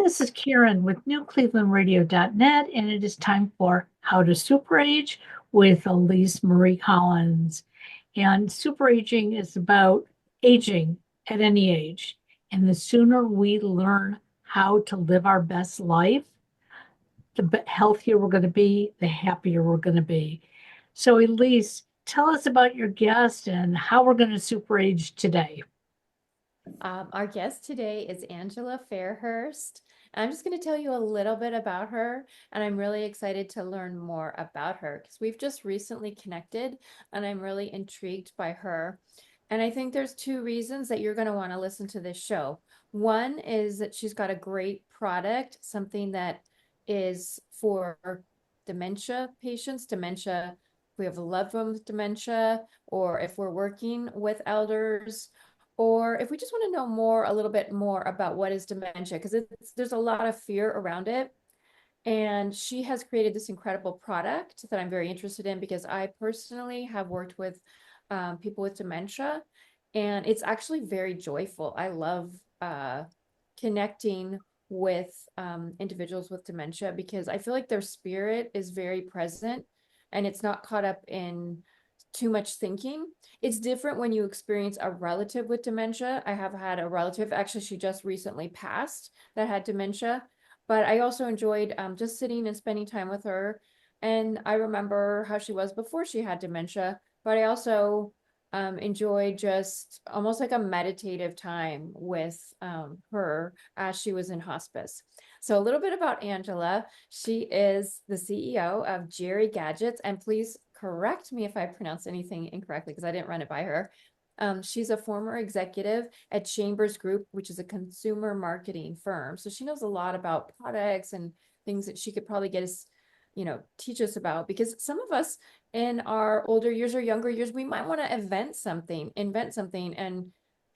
This is Karen with newclevelandradio.net, and it is time for How to Super Age with Elise Marie Collins. And super aging is about aging at any age. And the sooner we learn how to live our best life, the healthier we're going to be, the happier we're going to be. So, Elise, tell us about your guest and how we're going to super age today. Our guest today is Angela Fairhurst. I'm just going to tell you a little bit about her, and I'm really excited to learn more about her because we've just recently connected, and I'm really intrigued by her. And I think there's two reasons that you're going to want to listen to this show. One is that she's got a great product, something that is for dementia patients, dementia, if we have a loved one with dementia, or if we're working with elders, or if we just want to know more, a little bit more about what is dementia, because there's a lot of fear around it. And she has created this incredible product that I'm very interested in because I personally have worked with people with dementia, and it's actually very joyful. I love connecting with individuals with dementia because I feel like their spirit is very present and it's not caught up in too much thinking. It's different when you experience a relative with dementia. I have had a relative, actually, she just recently passed that had dementia, but I also enjoyed just sitting and spending time with her. And I remember how she was before she had dementia, but I also enjoyed just almost like a meditative time with her as she was in hospice. So, a little bit about Angela. She is the CEO of Geri-Gadgets, and please correct me if I pronounce anything incorrectly because I didn't run it by her. She's a former executive at Chambers Group, which is a consumer marketing firm. So she knows a lot about products and things that she could probably get us, teach us about, because some of us in our older years or younger years, we might want to invent something, and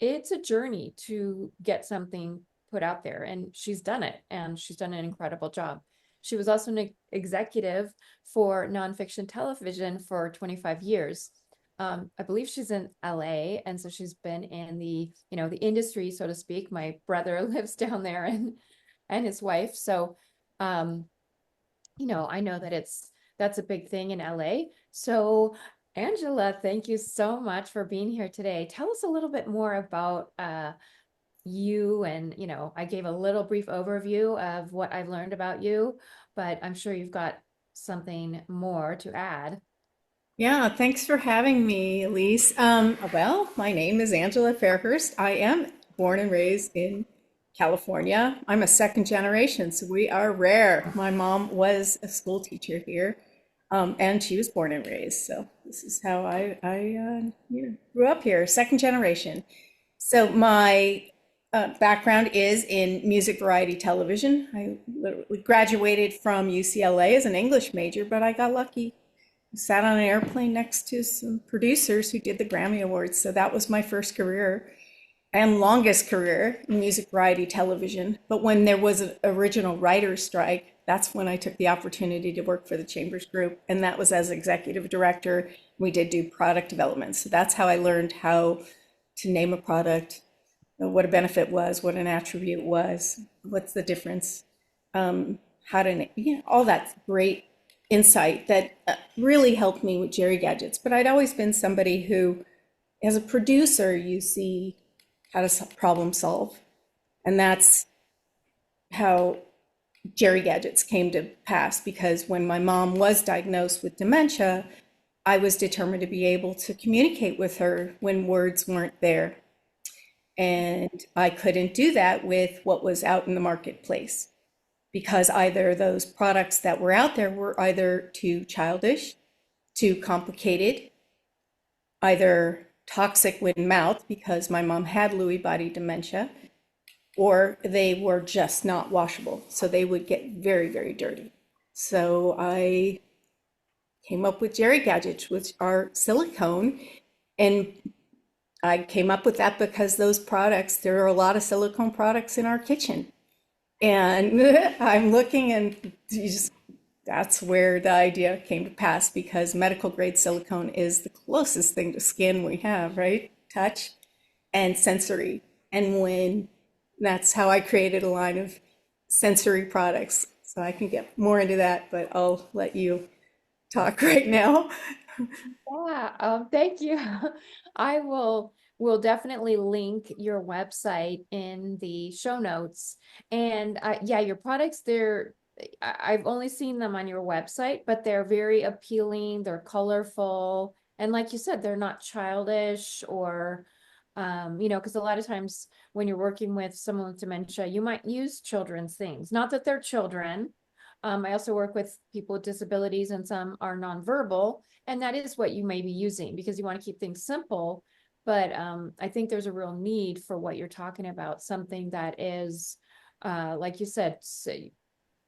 it's a journey to get something put out there. And she's done it, and she's done an incredible job. She was also an executive for nonfiction television for 25 years. I believe she's in LA, and so she's been in the industry, so to speak. My brother lives down there, and his wife. So, um, I know that that's a big thing in LA. So, Angela, thank you so much for being here today. Tell us a little bit more about you. And I gave a little brief overview of what I've learned about you, but I'm sure you've got something more to add. Yeah, thanks for having me, Elise. Well, my name is Angela Fairhurst. I am born and raised in California. I'm a second generation, so we are rare. My mom was a school teacher here, and she was born and raised. So this is how I grew up here, second generation. So my background is in music variety television. I literally graduated from UCLA as an English major, but I got lucky, sat on an airplane next to some producers who did the Grammy Awards. So that was my first career and longest career in music variety television. But when there was an original writer's strike, that's when I took the opportunity to work for the Chambers Group. And that was as executive director. We did do product development. So that's how I learned how to name a product, what a benefit was, what an attribute was, what's the difference, how to, all that great insight that really helped me with Geri-Gadgets. But I'd always been somebody who, as a producer, you see how to problem solve. And that's how Geri-Gadgets came to pass, because when my mom was diagnosed with dementia, I was determined to be able to communicate with her when words weren't there. And I couldn't do that with what was out in the marketplace, because either those products that were out there were either too childish, too complicated, either toxic when mouthed, because my mom had Lewy body dementia, or they were just not washable. So they would get very, very dirty. So I came up with Geri-Gadgets, which are silicone. And I came up with that because those products, there are a lot of silicone products in our kitchen. And I'm looking, and that's where the idea came to pass, because medical grade silicone is the closest thing to skin we have, right? Touch and sensory. And when that's how I created a line of sensory products. So I can get more into that, but I'll let you talk right now. Yeah, thank you. I will definitely link your website in the show notes. And yeah, your products, I've only seen them on your website, but they're very appealing, they're colorful, and like you said, they're not childish or because a lot of times when you're working with someone with dementia, you might use children's things. Not that they're children. I also work with people with disabilities, and some are nonverbal, and that is what you may be using because you want to keep things simple. But I think there's a real need for what you're talking about, something that is, like you said,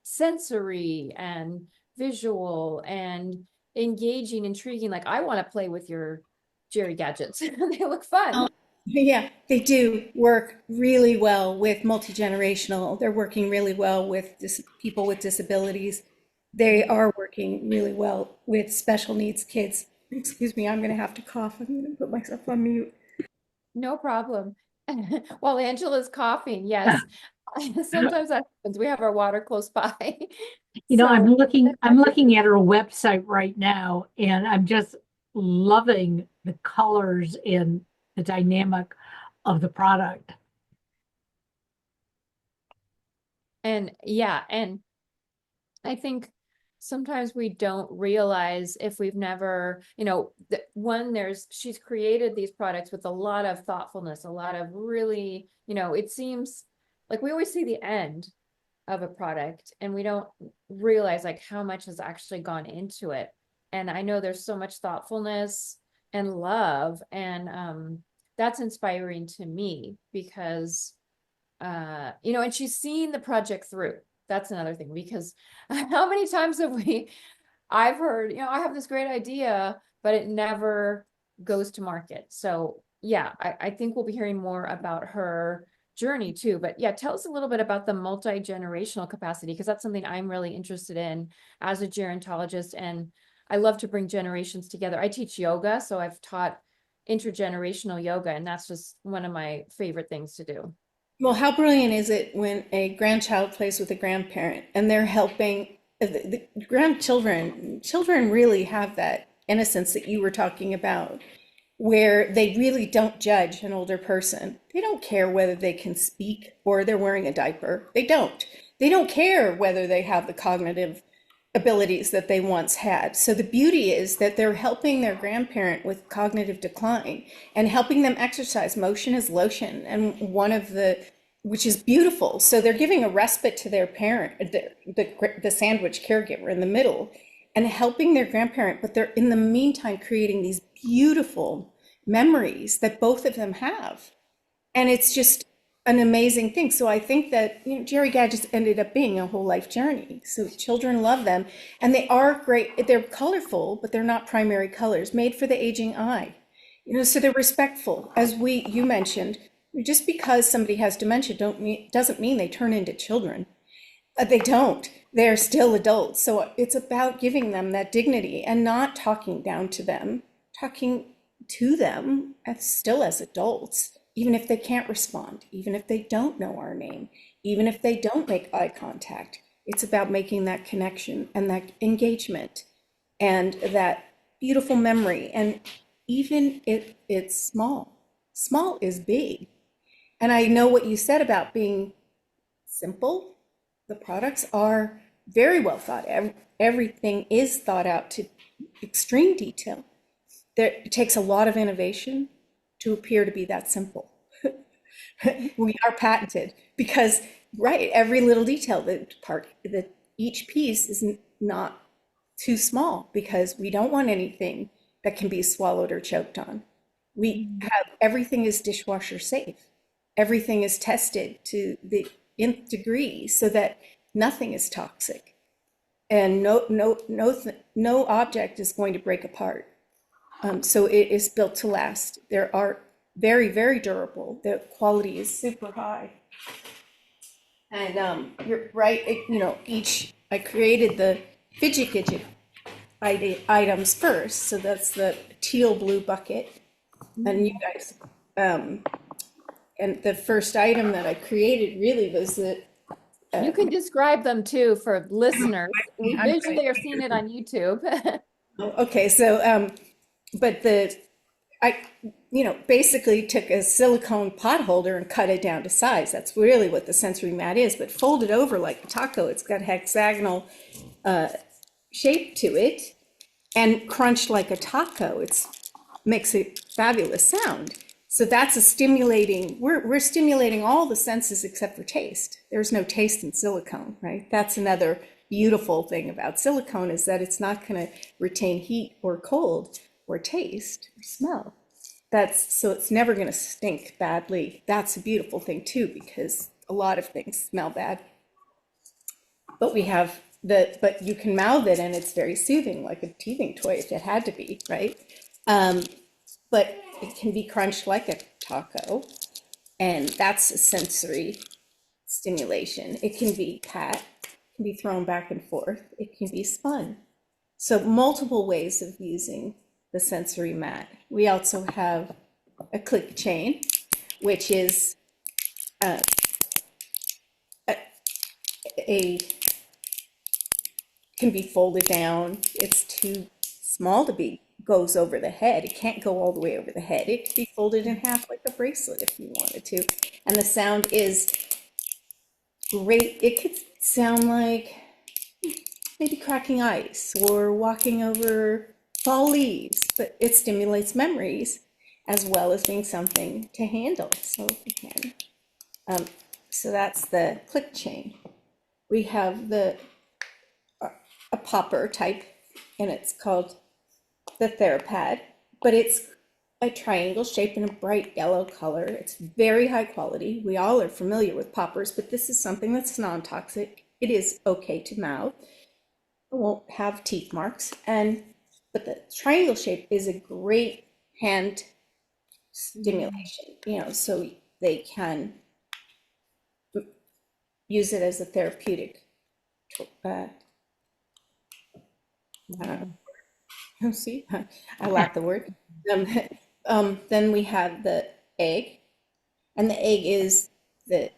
sensory and visual and engaging, intriguing. Like I want to play with your Geri-Gadgets. They look fun. Yeah, they do work really well with multi-generational. They're working really well with people with disabilities. They are working really well with special needs kids. Excuse me, I'm going to have to cough. I'm going to put myself on mute. No problem. While Angela's coughing, yes. Sometimes that happens. We have our water close by. I'm So looking at her website right now, and I'm just loving the colors and the dynamic of the product. and yeah, and I think sometimes we don't realize if we've never, she's created these products with a lot of thoughtfulness, a lot of really, it seems like we always see the end of a product and we don't realize like how much has actually gone into it. And I know there's so much thoughtfulness and love, and that's inspiring to me because and she's seen the project through. That's another thing, because how many times I've heard, I have this great idea, but it never goes to market. So yeah, I think we'll be hearing more about her journey too. But yeah, tell us a little bit about the multi-generational capacity, because that's something I'm really interested in as a gerontologist. And I love to bring generations together. I teach yoga, so I've taught intergenerational yoga, and that's just one of my favorite things to do. Well, how brilliant is it when a grandchild plays with a grandparent and they're helping the grandchildren? Children really have that innocence that you were talking about, where they really don't judge an older person. They don't care whether they can speak or they're wearing a diaper. They don't. They don't care whether they have the cognitive abilities that they once had. So the beauty is that they're helping their grandparent with cognitive decline and helping them exercise. Motion is lotion, and which is beautiful. So they're giving a respite to their parent, the sandwich caregiver in the middle, and helping their grandparent, but they're in the meantime creating these beautiful memories that both of them have. And it's just an amazing thing. So I think that Geri-Gadgets ended up being a whole life journey. So children love them, and they are great. They're colorful, but they're not primary colors, made for the aging eye. So they're respectful, as you mentioned. Just because somebody has dementia doesn't mean they turn into children. They don't. They're still adults. So it's about giving them that dignity and not talking down to them, talking to them as adults, even if they can't respond, even if they don't know our name, even if they don't make eye contact. It's about making that connection and that engagement and that beautiful memory. And even if it's small is big. And I know what you said about being simple. The products are very well thought. Everything is thought out to extreme detail. It takes a lot of innovation to appear to be that simple. We are patented because, right, every little detail, that each piece is not too small, because we don't want anything that can be swallowed or choked on. Everything is dishwasher safe. Everything is tested to the nth degree so that nothing is toxic, and no object is going to break apart. So it is built to last. There are very, very durable. The quality is super high. And you're right. I created the fidget gadget items first. So that's the teal blue bucket, and you guys. And the first item that I created really was You can describe them too for listeners. We I'm visually are seeing it on YouTube. Okay, so but I basically took a silicone pot holder and cut it down to size. That's really what the sensory mat is, but folded over like a taco. It's got hexagonal shape to it and crunched like a taco. It's makes a fabulous sound. So that's a stimulating, we're stimulating all the senses except for taste. There's no taste in silicone, right? That's another beautiful thing about silicone, is that it's not going to retain heat or cold or taste or smell. So it's never going to stink badly. That's a beautiful thing too, because a lot of things smell bad. But but you can mouth it and it's very soothing, like a teething toy if it had to be, right? But it can be crunched like a taco, and that's a sensory stimulation. It can be pat, it can be thrown back and forth, it can be spun. So multiple ways of using the sensory mat. We also have a click chain, which is can be folded down. It's too small to be goes over the head. It can't go all the way over the head. It could be folded in half like a bracelet if you wanted to. And the sound is great. It could sound like maybe cracking ice or walking over fall leaves, but it stimulates memories as well as being something to handle. So you can. So that's the click chain. We have a popper type, and it's called the TheraPad, but it's a triangle shape in a bright yellow color. It's very high quality. We all are familiar with poppers, but this is something that's non-toxic. It is okay to mouth. It won't have teeth marks, but the triangle shape is a great hand stimulation, so they can use it as a therapeutic. See, I lack the word. Then we have the egg, and the egg is the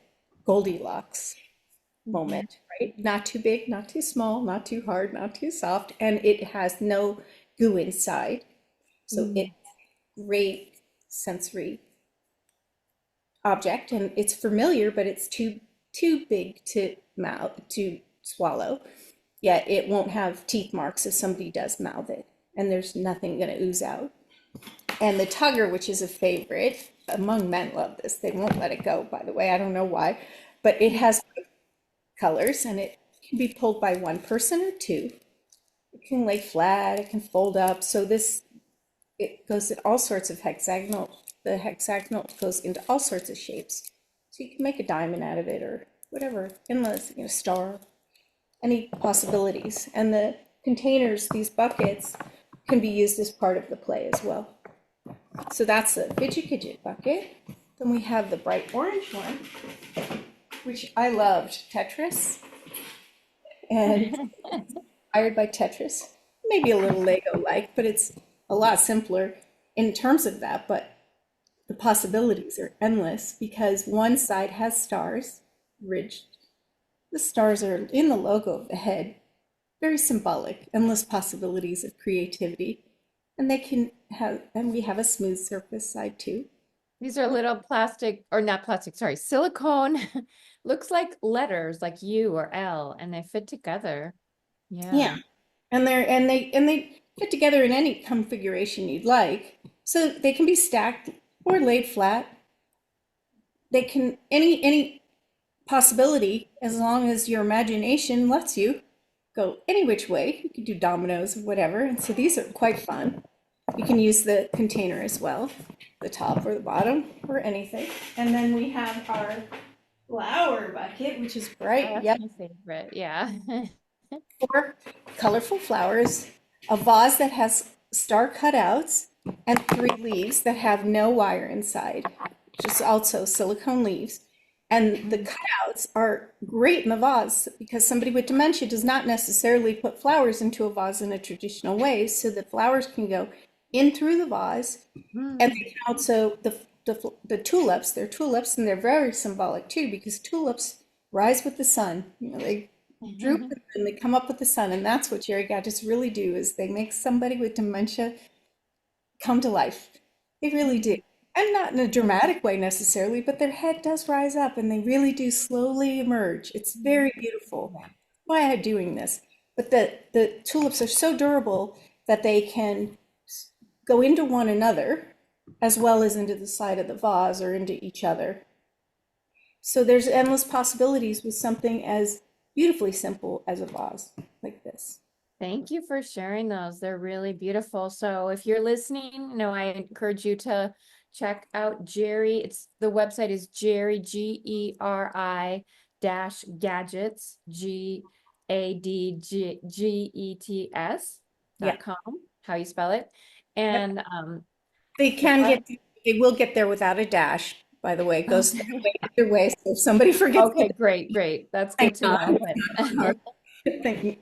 Goldilocks moment, right? Not too big, not too small, not too hard, not too soft, and it has no goo inside. So it's a great sensory object, and it's familiar, but it's too big to swallow. Yet it won't have teeth marks if somebody does mouth it, and there's nothing going to ooze out. And the tugger, which is a favorite among men, love this. They won't let it go, by the way. I don't know why, but it has colors, and it can be pulled by one person or two. It can lay flat, it can fold up. So it goes in all sorts of hexagonal. The hexagonal goes into all sorts of shapes. So you can make a diamond out of it or whatever, endless, star, any possibilities. And the containers, these buckets, can be used as part of the play as well. So that's the Geri-Gadget bucket. Then we have the bright orange one, which I loved, Tetris. And inspired by Tetris, maybe a little Lego-like, but it's a lot simpler in terms of that. But the possibilities are endless because one side has stars, ridged. The stars are in the logo of the head, very symbolic, endless possibilities of creativity. And we have a smooth surface side too. These are little plastic, or not plastic, sorry, silicone. Looks like letters, like U or L, and they fit together. Yeah. And they fit together in any configuration you'd like. So they can be stacked or laid flat. They can any possibility, as long as your imagination lets you go any which way. You can do dominoes or whatever. And so these are quite fun. You can use the container as well, the top or the bottom or anything. And then we have our flower bucket, which is bright. That's my favorite. Yeah. 4 colorful flowers, a vase that has star cutouts, and 3 leaves that have no wire inside, which is also silicone leaves. And the cutouts are great in the vase because somebody with dementia does not necessarily put flowers into a vase in a traditional way. So the flowers can go in through the vase, and they can also, the tulips, they're tulips, and they're very symbolic too, because tulips rise with the sun. They droop and they come up with the sun. And that's what Geri-Gadgets really do, is they make somebody with dementia come to life. They really do. And not in a dramatic way necessarily, but their head does rise up and they really do slowly emerge. It's very beautiful. That's why I'm doing this. But the tulips are so durable that they can go into one another as well as into the side of the vase or into each other. So there's endless possibilities with something as beautifully simple as a vase like this. Thank you for sharing those. They're really beautiful. So if you're listening, I encourage you to check out Geri. The website is Geri, Geri dash gadgets, GADGETS.com, how you spell it. And they will get there without a dash, by the way. It goes either way, so if somebody forgets. Okay, great. That's good to know. Thank you.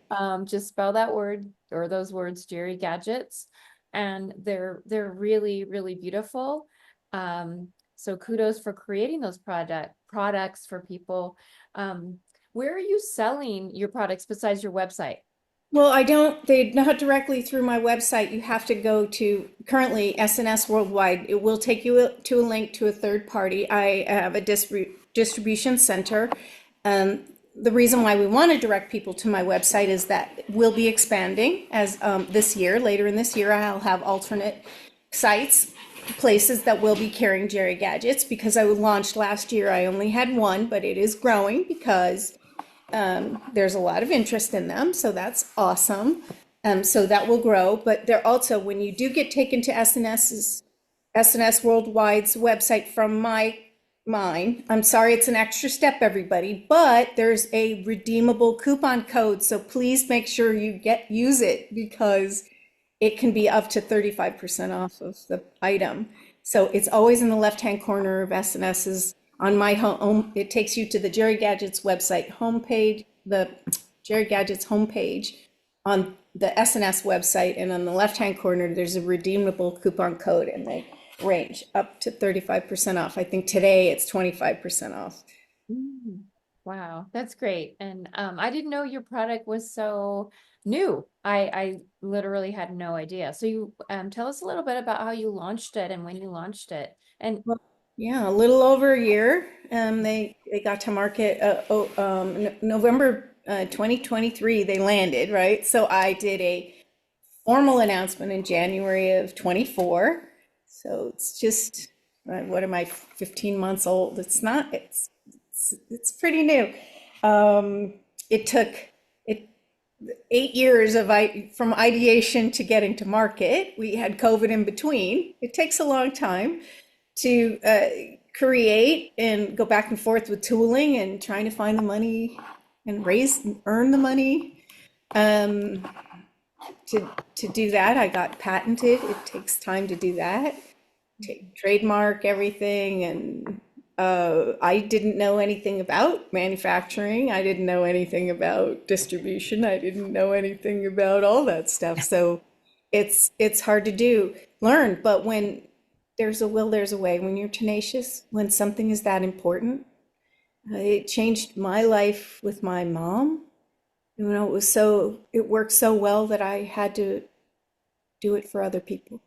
Just spell that word or those words, Geri-Gadgets, and they're really, really beautiful. So kudos for creating those products for people. Where are you selling your products besides your website? Well, they're not directly through my website. You have to go to currently SNS Worldwide. It will take you to a link to a third party. I have a distribution center. The reason why we want to direct people to my website is that we'll be expanding as later in this year, I'll have alternate sites, places that will be carrying Geri-Gadgets, because I launched last year. I only had one, but it is growing because there's a lot of interest in them. So that's awesome. So that will grow, but they're also, when you do get taken to SNS Worldwide's website from mine, I'm sorry, it's an extra step, everybody, but there's a redeemable coupon code. So please make sure you use it, because it can be up to 35% off of the item. So it's always in the left-hand corner of SNS's. On my home, it takes you to the Geri-Gadgets website homepage, the Geri-Gadgets homepage on the SNS website, and on the left-hand corner, there's a redeemable coupon code, and they range up to 35% off. I think today it's 25% off. Wow, that's great. And I didn't know your product was so new. I literally had no idea. So you tell us a little bit about how you launched it and when you launched it. And yeah, a little over a year. They got to market November 2023. They landed, right? So I did a formal announcement in January of 24. So it's just, what am I, 15 months old? It's not. It's pretty new. It took 8 years from ideation to getting to market. We had COVID in between. It takes a long time to create and go back and forth with tooling and trying to find the money and earn the money. To do that, I got patented. It takes time to do that. Trademark everything, and I didn't know anything about manufacturing. I didn't know anything about distribution. I didn't know anything about all that stuff. So it's hard to learn, but when there's a will, there's a way. When you're tenacious, when something is that important, it changed my life with my mom. It worked so well that I had to do it for other people.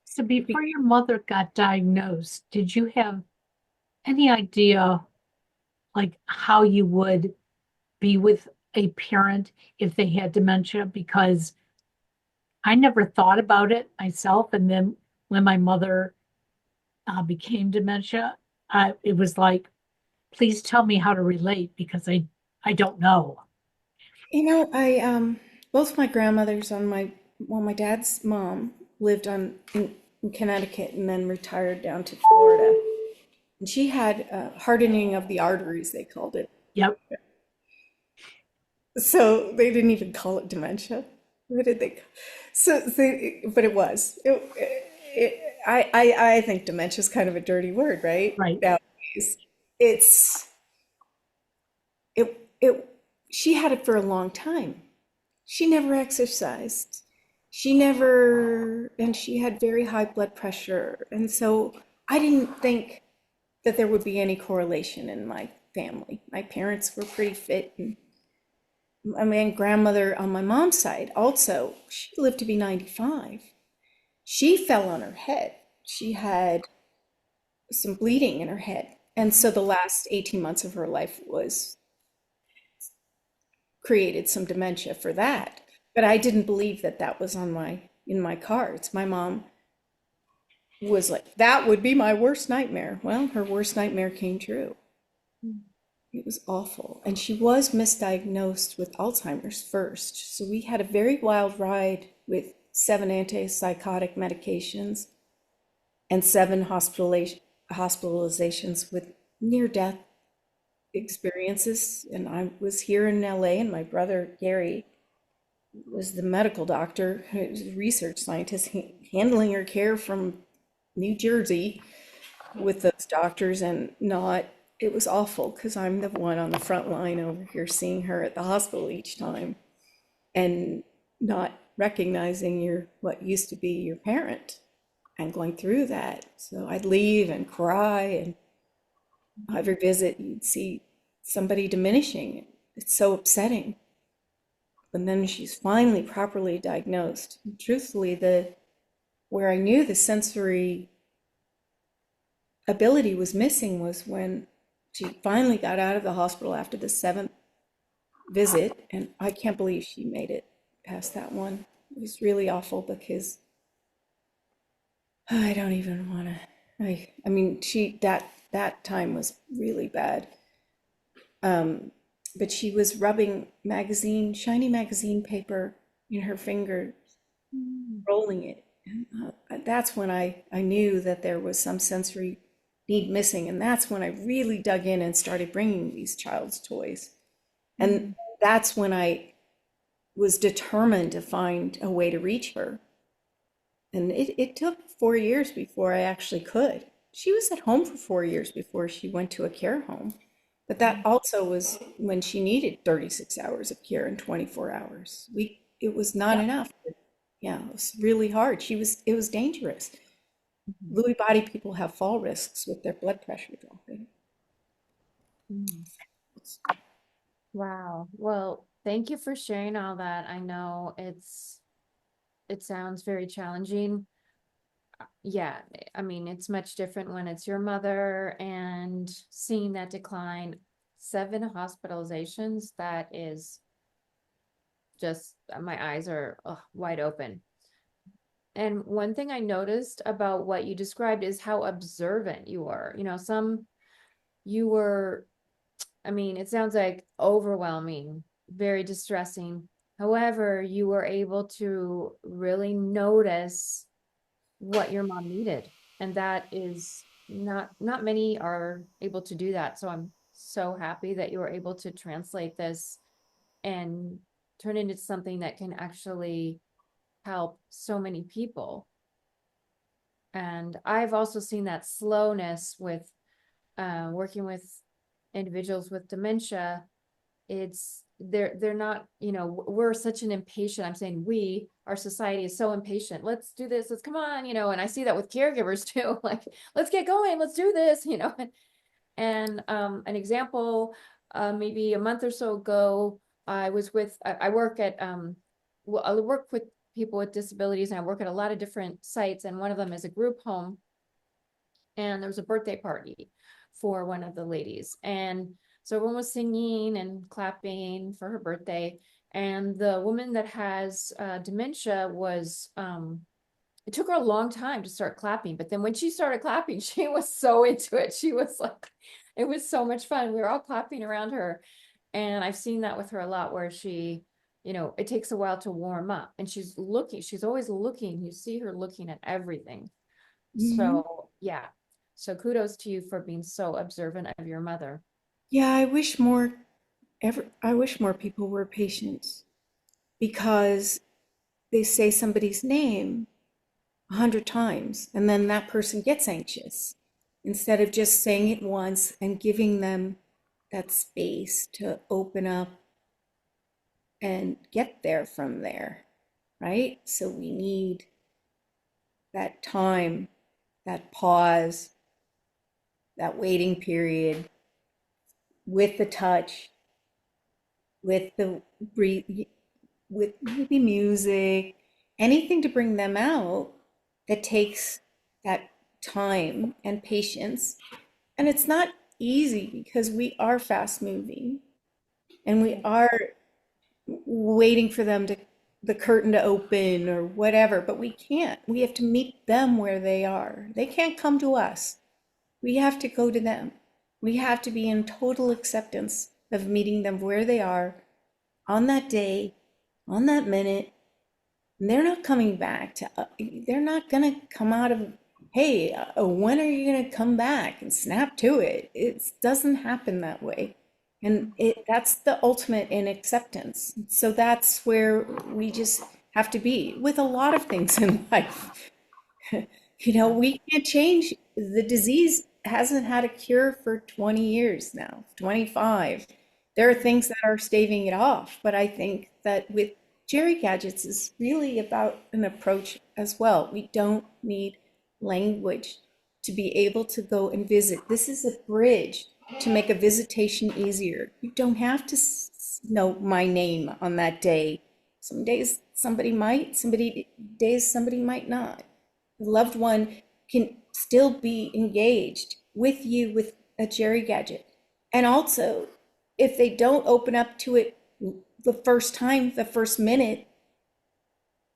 So before your mother got diagnosed, did you have any idea like how you would be with a parent if they had dementia? Because I never thought about it myself. And then when my mother became dementia, it was like, please tell me how to relate, because I don't know. Both my grandmothers my dad's mom lived in Connecticut and then retired down to Florida. And she had hardening of the arteries, they called it. Yep. So they didn't even call it dementia. What did they? But it was. I think dementia is kind of a dirty word, right? Right. Nowadays, she had it for a long time. She never exercised. And she had very high blood pressure. And so I didn't think that there would be any correlation in my family. My parents were pretty fit, and my grandmother on my mom's side also, she lived to be 95. She fell on her head. She had some bleeding in her head. And so the last 18 months of her life was created some dementia for that. But I didn't believe that that was on in my cards. My mom was like, that would be my worst nightmare. Well, her worst nightmare came true. It was awful. And she was misdiagnosed with Alzheimer's first. So we had a very wild ride with 7 antipsychotic medications and 7 hospitalizations with near-death experiences. And I was here in LA, and my brother Gary was the medical doctor, who was a research scientist, handling her care from New Jersey with those doctors, and not, it was awful because I'm the one on the front line over here seeing her at the hospital each time and not recognizing what used to be your parent and going through that. So I'd leave and cry, and every visit you'd see somebody diminishing. It's so upsetting. But then she's finally properly diagnosed. And truthfully, where I knew the sensory ability was missing was when she finally got out of the hospital after the 7th visit, and I can't believe she made it past that one. It was really awful because I don't even want to. I mean, that time was really bad. But she was rubbing shiny magazine paper in her fingers, rolling it. And that's when I knew that there was some sensory need missing. And that's when I really dug in and started bringing these child's toys. And that's when I was determined to find a way to reach her. And it took 4 years before I actually could. She was at home for 4 years before she went to a care home. But that also was when she needed 36 hours of care in 24 hours. It was not enough. Yeah, it was really hard. It was dangerous. Lewy body people have fall risks with their blood pressure dropping. Wow. Well, thank you for sharing all that. I know it sounds very challenging. Yeah, I mean, it's much different when it's your mother and seeing that decline. 7 hospitalizations, that is just, my eyes are wide open. And one thing I noticed about what you described is how observant you were. You were, I mean, it sounds like overwhelming, very distressing. However, you were able to really notice what your mom needed. And that is not many are able to do that. So I'm so happy that you were able to translate this and turn it into something that can actually help so many people. And I've also seen that slowness with working with individuals with dementia. They're not, we're such an impatient, I'm saying our society is so impatient. Let's do this, let's come on, and I see that with caregivers too, like, let's get going, let's do this, and an example, maybe a month or so ago, I work at, I work with people with disabilities, and I work at a lot of different sites, and one of them is a group home, and there was a birthday party for one of the ladies, and so everyone was singing and clapping for her birthday. And the woman that has dementia it took her a long time to start clapping. But then when she started clapping, she was so into it. She was like, it was so much fun. We were all clapping around her. And I've seen that with her a lot, where she, it takes a while to warm up. And she's always looking. You see her looking at everything. So, yeah. So kudos to you for being so observant of your mother. Yeah, I wish more people were patient, because they say somebody's name 100 times and then that person gets anxious, instead of just saying it once and giving them that space to open up and get there from there, right? So we need that time, that pause, that waiting period, with the touch, with the breathe, with maybe music, anything to bring them out that takes that time and patience. And it's not easy because we are fast moving and we are waiting for them to the curtain to open or whatever, but we can't. We have to meet them where they are. They can't come to us. We have to go to them. We have to be in total acceptance of meeting them where they are on that day, on that minute. And they're not coming back to, they're not going to come out of, hey, when are you going to come back and snap to it? It doesn't happen that way. And that's the ultimate in acceptance. So that's where we just have to be with a lot of things in life. You know, we can't change. The disease hasn't had a cure for 20 years now, 25. There are things that are staving it off, but I think that with Geri-Gadgets is really about an approach as well. We don't need language to be able to go and visit. This is a bridge to make a visitation easier. You don't have to know my name on that day. Some days somebody might, days somebody might not. A loved one can still be engaged with you with a Geri-Gadget. And also, if they don't open up to it the first time, the first minute,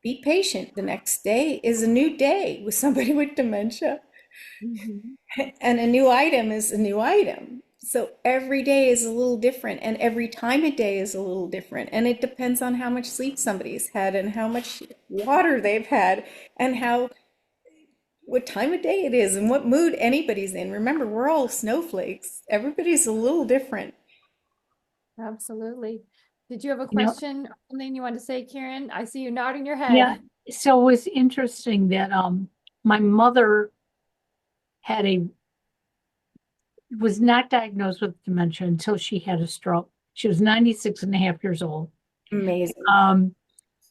be patient. The next day is a new day with somebody with dementia. And a new item is a new item. So every day is a little different, and every time of day is a little different. And it depends on how much sleep somebody's had and how much water they've had and what time of day it is and what mood anybody's in. Remember, we're all snowflakes. Everybody's a little different. Absolutely. Did you have a You know, question or something you want to say, Karen? I see you nodding your head. yeah. So it was interesting that my mother was not diagnosed with dementia until she had a stroke. She was 96 and a half years old. Amazing.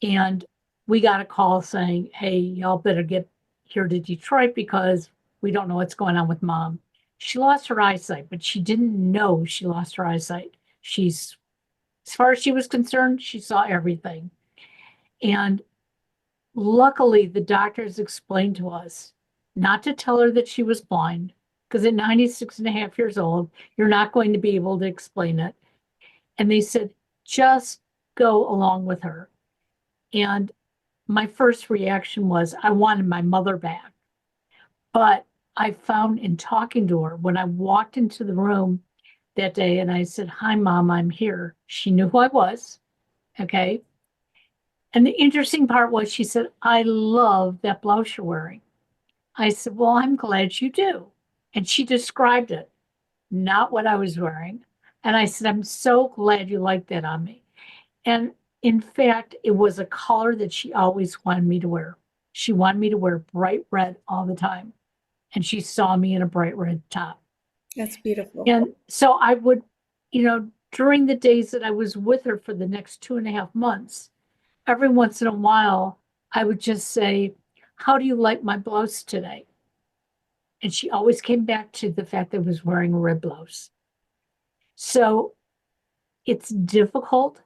And we got a call saying, hey, y'all better get here to Detroit because we don't know what's going on with mom. She lost her eyesight, but she didn't know she lost her eyesight. As far as she was concerned, she saw everything. And luckily, the doctors explained to us not to tell her that she was blind, because at 96 and a half years old, you're not going to be able to explain it. And they said, just go along with her. And my first reaction was, I wanted my mother back. But I found in talking to her, when I walked into the room that day and I said, hi, Mom, I'm here. She knew who I was. Okay. And the interesting part was she said, I love that blouse you're wearing. I said, well, I'm glad you do. And she described it, not what I was wearing. And I said, I'm so glad you like that on me. And in fact, it was a color that she always wanted me to wear. She wanted me to wear bright red all the time. And she saw me in a bright red top. That's beautiful. And so I would, during the days that I was with her for the next 2.5 months, every once in a while, I would just say, how do you like my blouse today? And she always came back to the fact that I was wearing a red blouse. So it's difficult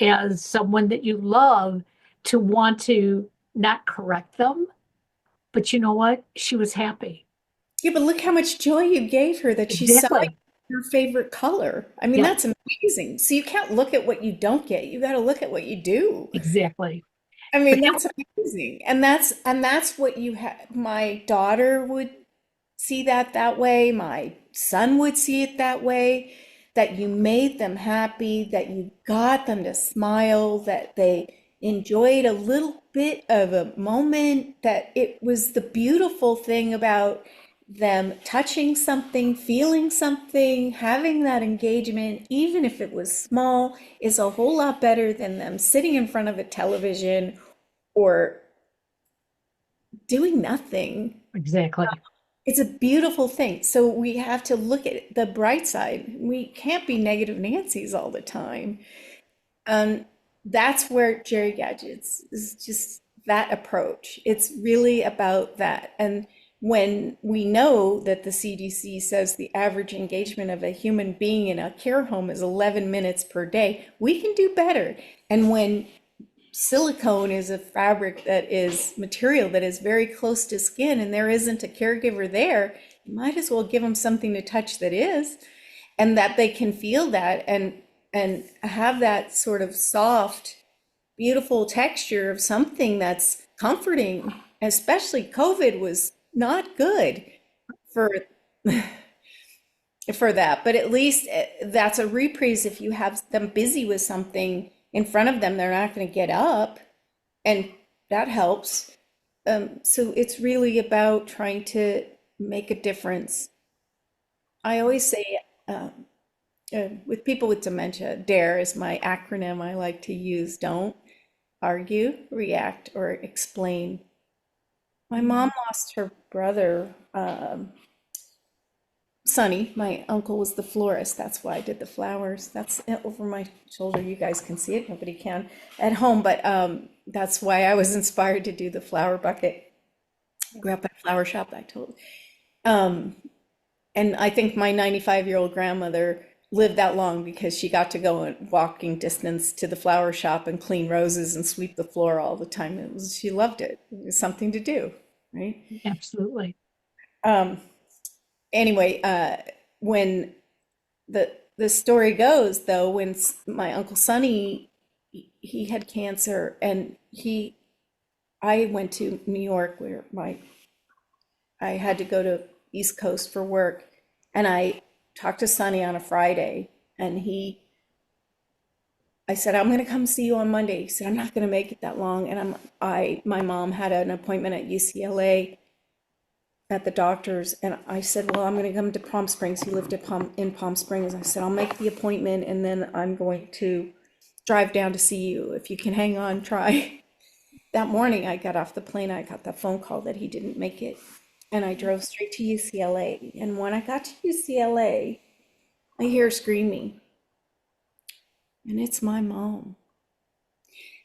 as someone that you love to want to not correct them. But you know what? She was happy. Yeah, but look how much joy you gave her that she saw Exactly. your favorite color. I mean, Yeah, that's amazing. So you can't look at what you don't get. You got to look at what you do. exactly. I But mean, that's amazing. And that's what you have. My daughter would see that way. My son would see it that way, that you made them happy, that you got them to smile, that they enjoyed a little bit of a moment, that it was the beautiful thing about them touching something, feeling something, having that engagement, even if it was small, is a whole lot better than them sitting in front of a television or doing nothing. exactly. It's a beautiful thing. So we have to look at the bright side. We can't be negative Nancy's all the time. And that's where Geri-Gadgets is just that approach. It's really about that. And when we know that the CDC says the average engagement of a human being in a care home is 11 minutes per day, we can do better. And when silicone is a fabric that is material that is very close to skin and there isn't a caregiver there, you might as well give them something to touch that is, and that they can feel that and have that sort of soft, beautiful texture of something that's comforting. Especially COVID was not good for for that, but at least that's a reprise. If you have them busy with something in front of them, they're not going to get up, and that helps. So it's really about trying to make a difference. I always say with people with dementia, DARE is my acronym I like to use. Don't argue, react, or explain. My mom lost her brother, Sonny. My uncle was the florist. That's why I did the flowers. That's over my shoulder. You guys can see it. Nobody can at home, but that's why I was inspired to do the flower bucket. I grew up at a flower shop, I told. And I think my 95-year-old grandmother lived that long because she got to go in walking distance to the flower shop and clean roses and sweep the floor all the time. She loved it. It was something to do, right? Absolutely. Anyway, when the story goes, though, when my Uncle Sonny, he had cancer, and I went to New York where I had to go to East Coast for work, and I talked to Sonny on a Friday, and I said, I'm going to come see you on Monday. He said, I'm not going to make it that long. And my mom had an appointment at UCLA at the doctor's. And I said, well, I'm going to come to Palm Springs. He lived in Palm Springs. I said, I'll make the appointment and then I'm going to drive down to see you. If you can hang on, try. That morning I got off the plane. I got that phone call that he didn't make it. And I drove straight to UCLA. And when I got to UCLA, I hear screaming. And it's my mom.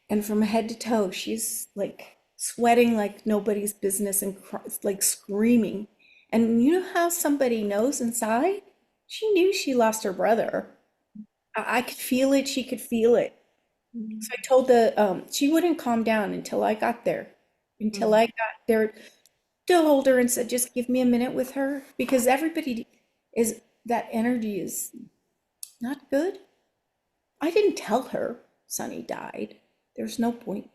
And from head to toe, she's like sweating like nobody's business and like screaming. And you know how somebody knows inside? She knew she lost her brother. I could feel it. She could feel it. So I told she wouldn't calm down until I got there. Until I got there to hold her and said, just give me a minute with her. Because everybody that energy is not good. I didn't tell her Sonny died. There's no point.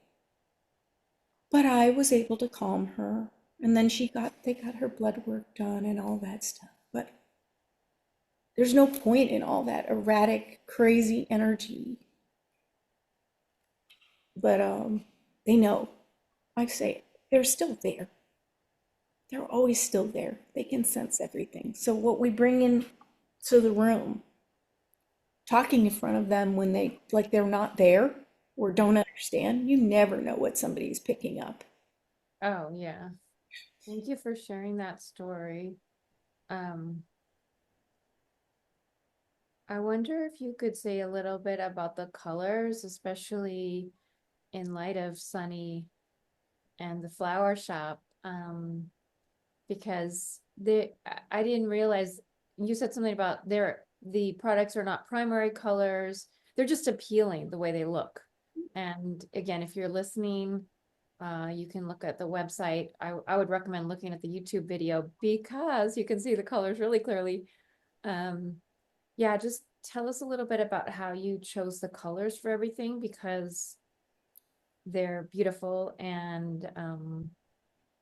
But I was able to calm her. And then they got her blood work done and all that stuff. But there's no point in all that erratic, crazy energy. But they know. I say they're still there. They're always still there. They can sense everything. So what we bring in to the room, talking in front of them when they're not there or don't understand, you never know what somebody's picking up. Oh, yeah. Thank you for sharing that story. I wonder if you could say a little bit about the colors, especially in light of Sunny and the flower shop, because I didn't realize you said something about the products are not primary colors. They're just appealing the way they look. And again, if you're listening, you can look at the website. I would recommend looking at the YouTube video because you can see the colors really clearly. Yeah, just tell us a little bit about how you chose the colors for everything, because they're beautiful. And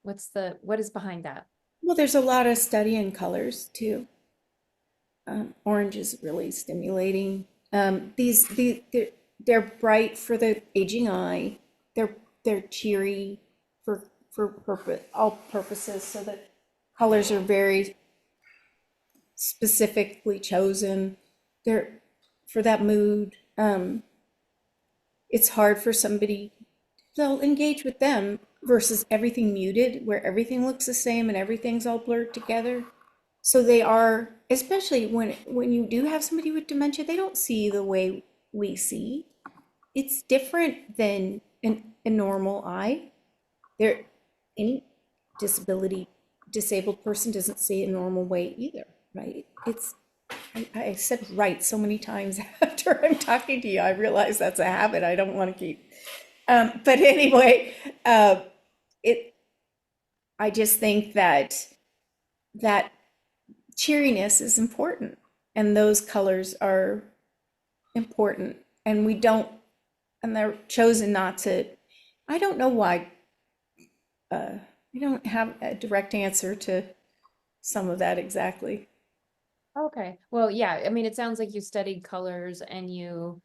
what is behind that? Well, there's a lot of study in colors too. Orange is really stimulating. They're bright for the aging eye. They're cheery for all purposes. So the colors are very specifically chosen. They're for that mood. It's hard for somebody. They'll engage with them versus everything muted, where everything looks the same and everything's all blurred together. So they are, especially when you do have somebody with dementia, they don't see the way we see. It's different than a normal eye. Any disability disabled person doesn't see it a normal way either, right? I said right so many times after I'm talking to you. I realize that's a habit I don't want to keep. But anyway, it. I just think that cheeriness is important, and those colors are important, and they're chosen not to. I don't know why. I don't have a direct answer to some of that exactly. Okay. Well, yeah, I mean, it sounds like you studied colors and you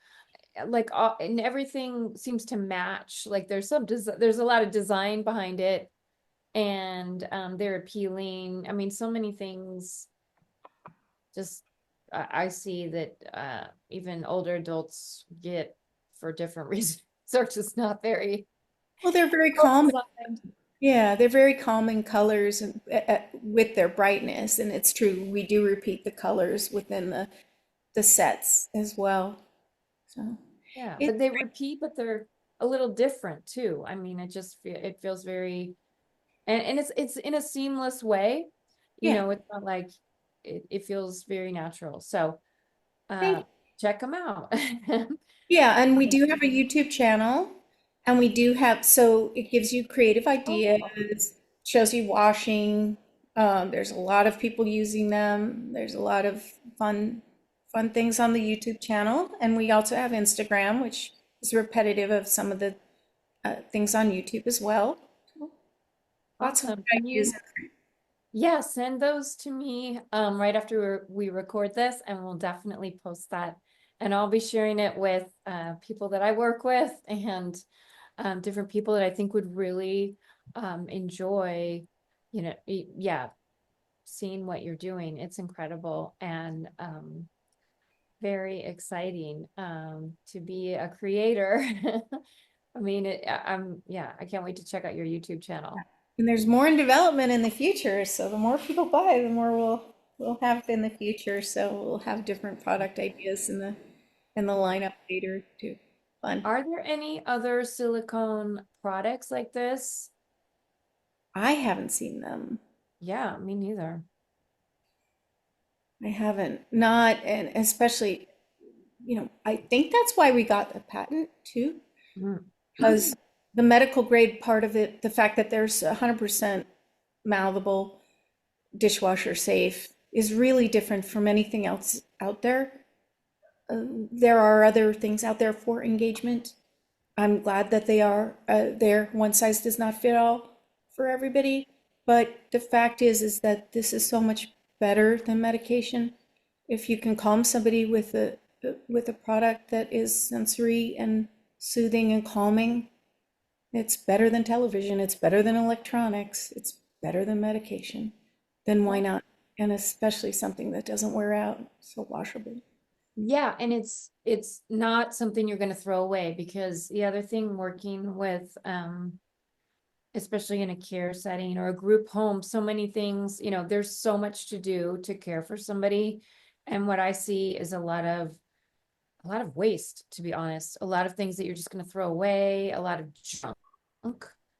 like and everything seems to match. Like there's a lot of design behind it and they're appealing. I mean, so many things just I see that even older adults get for different reasons. So it's just not very Well, they're very well calm. designed. Yeah, they're very calming colors and with their brightness, and it's true. We do repeat the colors within the sets as well. So Yeah, it, but they repeat, but they're a little different too. I mean, it feels very and it's in a seamless way. You yeah. know, it's not like it feels very natural. So Thank uh check them out. Yeah, and we do have a YouTube channel, and we do have, so it gives you creative Oh, ideas, cool. shows you washing. There's a lot of people using them. There's a lot of fun things on the YouTube channel, and we also have Instagram, which is repetitive of some of the things on YouTube as well. Lots of Awesome. good Can ideas. yeah, send those to me right after we record this, and we'll definitely post that. And I'll be sharing it with people that I work with and different people that I think would really enjoy, yeah, seeing what you're doing. It's incredible and very exciting to be a creator. I mean, yeah, I can't wait to check out your YouTube channel. And there's more in development in the future. So the more people buy, the more we'll have in the future. So we'll have different product ideas in the lineup later too. Fun. Are there any other silicone products like this? I haven't seen them. Yeah, me neither. I haven't. Not, and especially, I think that's why we got the patent too, Mm. because the medical grade part of it, the fact that there's 100% mouthable, dishwasher safe, is really different from anything else out there. There are other things out there for engagement. I'm glad that they are there. One size does not fit all for everybody. But the fact is that this is so much better than medication. If you can calm somebody with a product that is sensory and soothing and calming, it's better than television. It's better than electronics. It's better than medication. Then why not? And especially something that doesn't wear out, so washable. Yeah, and it's not something you're going to throw away because the other thing working with especially in a care setting or a group home, so many things, there's so much to do to care for somebody. And what I see is a lot of waste, to be honest. A lot of things that you're just going to throw away, a lot of junk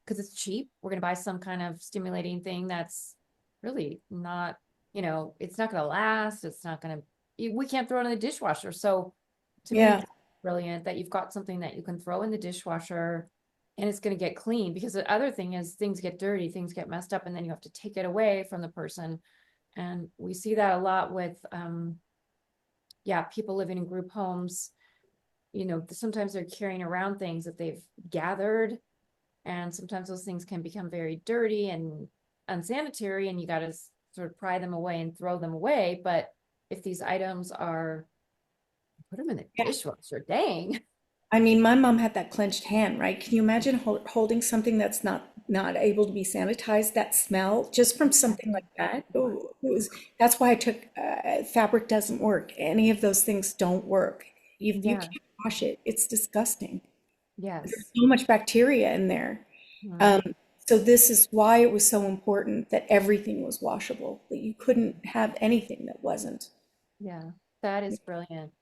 because it's cheap. We're going to buy some kind of stimulating thing that's really not, it's not going to last. It's not going to, we can't throw it in the dishwasher. So to me, Yeah, it's brilliant that you've got something that you can throw in the dishwasher and it's going to get clean because the other thing is things get dirty, things get messed up, and then you have to take it away from the person. And we see that a lot with, yeah, people living in group homes. Sometimes they're carrying around things that they've gathered, and sometimes those things can become very dirty and unsanitary, and you got to sort of pry them away and throw them away. But if these items are, put them in the yeah. dishwasher, dang. I mean, my mom had that clenched hand, right? Can you imagine holding something that's not able to be sanitized? That smell just from something like that. Oh, that's why I took fabric doesn't work. Any of those things don't work. You Yeah. can't wash it. It's disgusting. There's Yes. so much bacteria in there. Mhm. Um, so this is why it was so important that everything was washable, that you couldn't have anything that wasn't. Yeah. That is brilliant.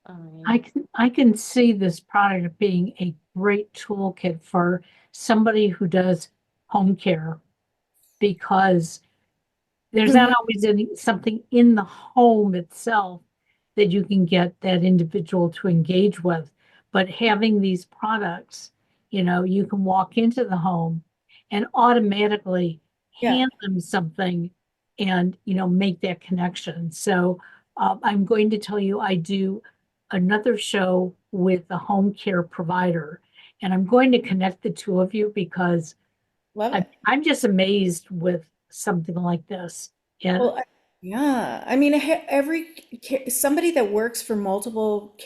I can see this product being a great toolkit for somebody who does home care because There's not always something in the home itself that you can get that individual to engage with. But having these products, you can walk into the home and automatically Yeah. hand them something and, make that connection. So I'm going to tell you, I do another show with a home care provider, and I'm going to connect the two of you because Love I'm, it. I'm just amazed with something like this. And Well, yeah. I mean, somebody that works for multiple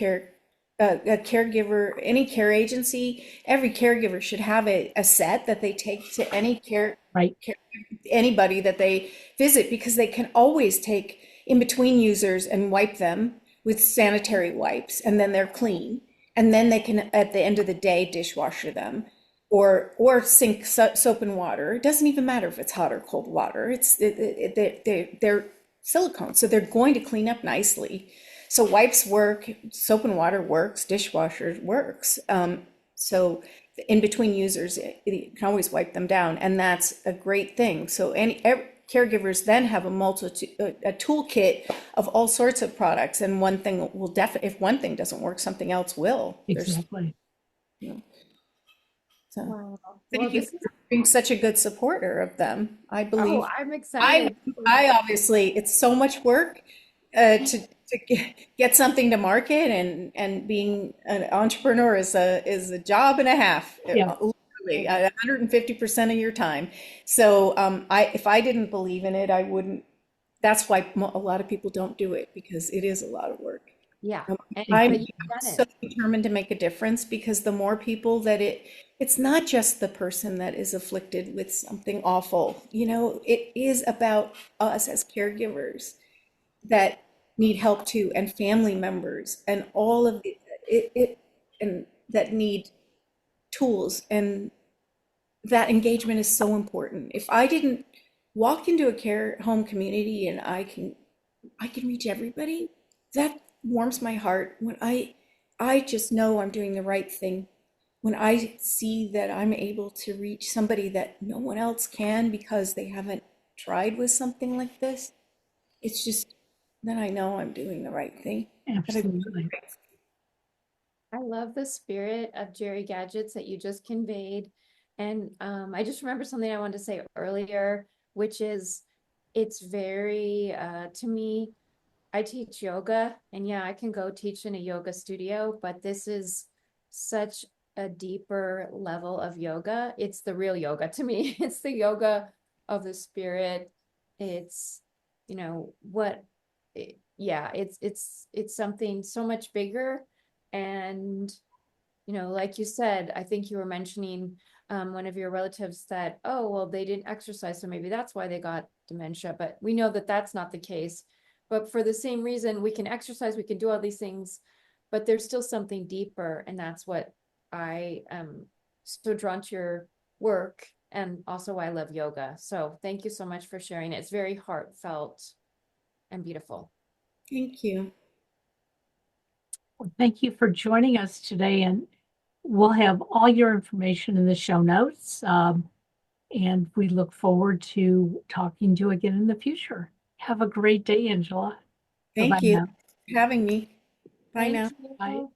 a caregiver, any care agency, every caregiver should have a set that they take to any right, care anybody that they visit, because they can always take in between users and wipe them with sanitary wipes, and then they're clean. And then they can, at the end of the day, dishwasher them or sink soap and water. It doesn't even matter if it's hot or cold water. They're silicone, so they're going to clean up nicely. So wipes work, soap and water works, dishwasher works. So in between users, you can always wipe them down, and that's a great thing. So caregivers then have a toolkit of all sorts of products, and one thing will definitely, if one thing doesn't work, something else will. exactly. You know, so Wow. Well, thank you this is, for being such a good supporter of them. I oh, believe I'm I excited. I obviously, it's so much work to get something to market, and being an entrepreneur is a job and a half, Yeah, literally 150% of your time. So if I didn't believe in it, I wouldn't. That's why a lot of people don't do it, because it is a lot of work. Yeah. And, I'm but you've done so it. determined to make a difference, because the more people that it's not just the person that is afflicted with something awful. It is about us as caregivers that need help too, and family members, and all of it and that need tools, and that engagement is so important. If I didn't walk into a care home community and I can reach everybody, that warms my heart. When I just know I'm doing the right thing. When I see that I'm able to reach somebody that no one else can because they haven't tried with something like this, it's just, then I know I'm doing the right thing. That I've done the absolutely. right thing. I love the spirit of Geri-Gadgets that you just conveyed. And I just remember something I wanted to say earlier, which is it's very, to me, I teach yoga, and yeah, I can go teach in a yoga studio, but this is such a deeper level of yoga. It's the real yoga to me. It's the yoga of the spirit. It's, what, yeah, it's something so much bigger. And, like you said, I think you were mentioning one of your relatives that, oh, well, they didn't exercise, so maybe that's why they got dementia. But we know that that's not the case. But for the same reason, we can exercise, we can do all these things, but there's still something deeper. And that's what I am so drawn to your work, and also why I love yoga. So thank you so much for sharing it. It's very heartfelt and beautiful. Thank you. Well, thank you for joining us today, and we'll have all your information in the show notes. And we look forward to talking to you again in the future. Have a great day, Angela. Bye bye Thank you now. for having me. Bye Thank now. Bye. you.